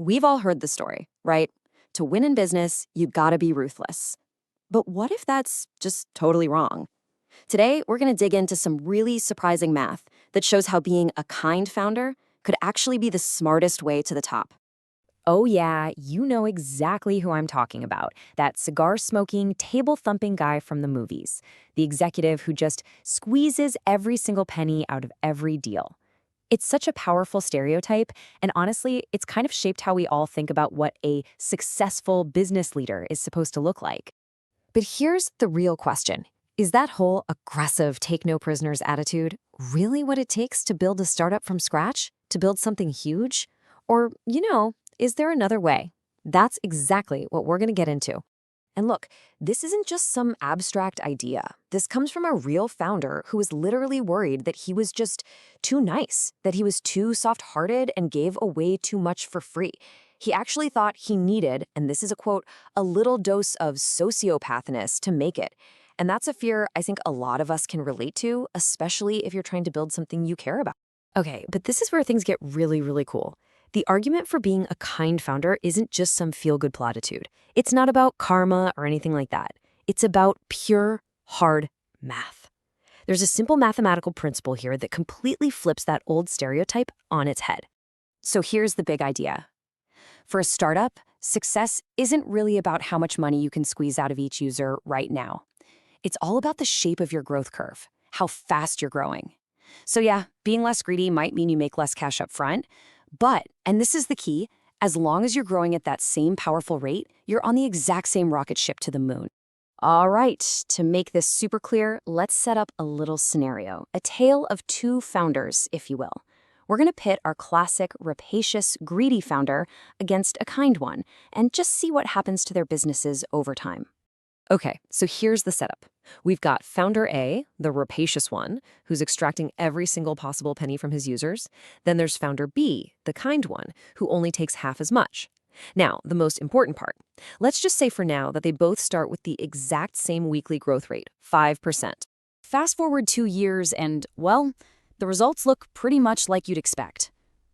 We've all heard the story, right? To win in business, you gotta be ruthless. But what if that's just totally wrong? Today, we're gonna dig into some really surprising math that shows how being a kind founder could actually be the smartest way to the top. Oh, yeah, you know exactly who I'm talking about. That cigar smoking, table thumping guy from the movies. The executive who just squeezes every single penny out of every deal. It's such a powerful stereotype, and honestly, it's kind of shaped how we all think about what a successful business leader is supposed to look like. But here's the real question. Is that whole aggressive, take no prisoners attitude really what it takes to build a startup from scratch? To build something huge? Or, is there another way? That's exactly what we're gonna get into. And look, this isn't just some abstract idea. This comes from a real founder who was literally worried that he was just too nice, that he was too soft-hearted and gave away too much for free. He actually thought he needed, and this is a quote, a little dose of sociopathness to make it. And that's a fear I think a lot of us can relate to, especially if you're trying to build something you care about. Okay, but this is where things get really, really cool. The argument for being a kind founder isn't just some feel-good platitude. It's not about karma or anything like that. It's about pure, hard math. There's a simple mathematical principle here that completely flips that old stereotype on its head. So here's the big idea. For a startup, success isn't really about how much money you can squeeze out of each user right now. It's all about the shape of your growth curve, how fast you're growing. So yeah, being less greedy might mean you make less cash up front, but, and this is the key, as long as you're growing at that same powerful rate, you're on the exact same rocket ship to the moon. All right, to make this super clear, let's set up a little scenario, a tale of two founders, if you will. We're going to pit our classic, rapacious, greedy founder against a kind one, and just see what happens to their businesses over time. Okay, so here's the setup. We've got founder A, the rapacious one, who's extracting every single possible penny from his users. Then there's founder B, the kind one, who only takes half as much. Now, the most important part. Let's just say for now that they both start with the exact same weekly growth rate, 5%. Fast forward 2 years and, well, the results look pretty much like you'd expect.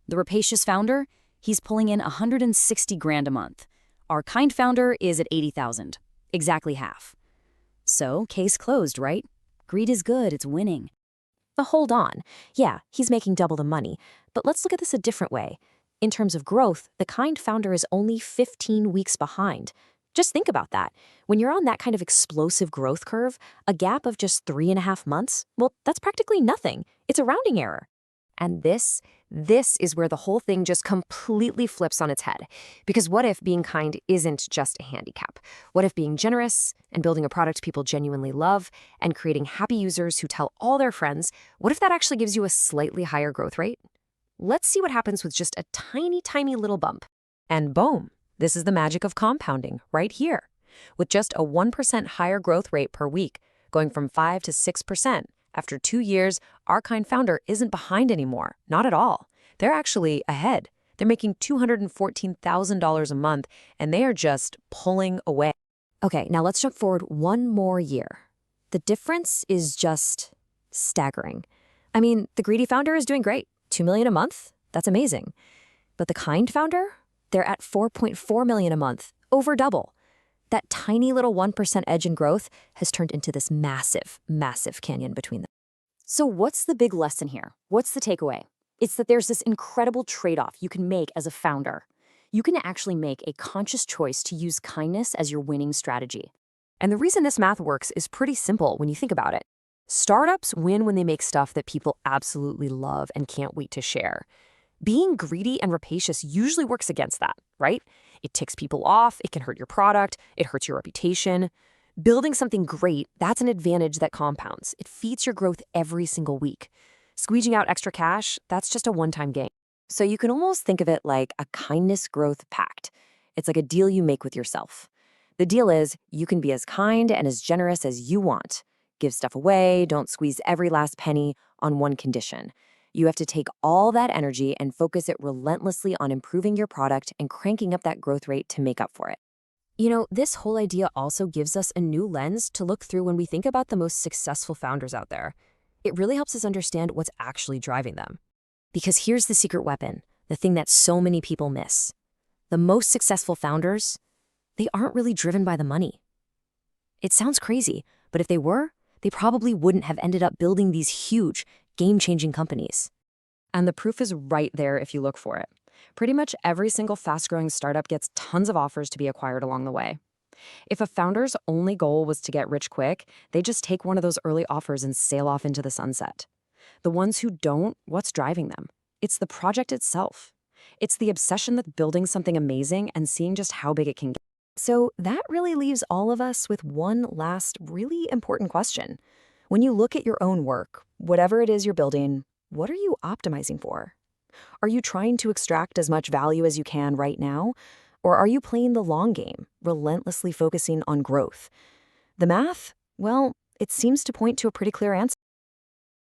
The rapacious founder, he's pulling in 160 grand a month. Our kind founder is at 80,000. Exactly half. So, case closed, right? Greed is good, it's winning. But hold on. Yeah, he's making double the money. But let's look at this a different way. In terms of growth, the kind founder is only 15 weeks behind. Just think about that. When you're on that kind of explosive growth curve, a gap of just 3.5 months, well, that's practically nothing. It's a rounding error. And this is where the whole thing just completely flips on its head. Because what if being kind isn't just a handicap? What if being generous and building a product people genuinely love and creating happy users who tell all their friends, what if that actually gives you a slightly higher growth rate? Let's see what happens with just a tiny, tiny little bump. And boom, this is the magic of compounding right here. With just a 1% higher growth rate per week, going from 5 to 6%, after 2 years, our kind founder isn't behind anymore, not at all. They're actually ahead. They're making $214,000 a month, and they are just pulling away. Okay, now let's jump forward one more year. The difference is just staggering. I mean, the greedy founder is doing great. $2 million a month? That's amazing. But the kind founder? They're at $4.4 million a month, over double. That tiny little 1% edge in growth has turned into this massive, massive canyon between them. So what's the big lesson here? What's the takeaway? It's that there's this incredible trade-off you can make as a founder. You can actually make a conscious choice to use kindness as your winning strategy. And the reason this math works is pretty simple when you think about it. Startups win when they make stuff that people absolutely love and can't wait to share. Being greedy and rapacious usually works against that, right? It ticks people off, it can hurt your product, it hurts your reputation. Building something great, that's an advantage that compounds. It feeds your growth every single week. Squeezing out extra cash, that's just a one-time gain. So you can almost think of it like a kindness growth pact. It's like a deal you make with yourself. The deal is you can be as kind and as generous as you want. Give stuff away, don't squeeze every last penny on one condition. You have to take all that energy and focus it relentlessly on improving your product and cranking up that growth rate to make up for it. You know, this whole idea also gives us a new lens to look through when we think about the most successful founders out there. It really helps us understand what's actually driving them. Because here's the secret weapon, the thing that so many people miss. The most successful founders, they aren't really driven by the money. It sounds crazy, but if they were, they probably wouldn't have ended up building these huge, game-changing companies. And the proof is right there if you look for it. Pretty much every single fast-growing startup gets tons of offers to be acquired along the way. If a founder's only goal was to get rich quick, they just take one of those early offers and sail off into the sunset. The ones who don't, what's driving them? It's the project itself. It's the obsession with building something amazing and seeing just how big it can get. So that really leaves all of us with one last really important question. When you look at your own work, whatever it is you're building, what are you optimizing for? Are you trying to extract as much value as you can right now? Or are you playing the long game, relentlessly focusing on growth? The math? Well, it seems to point to a pretty clear answer.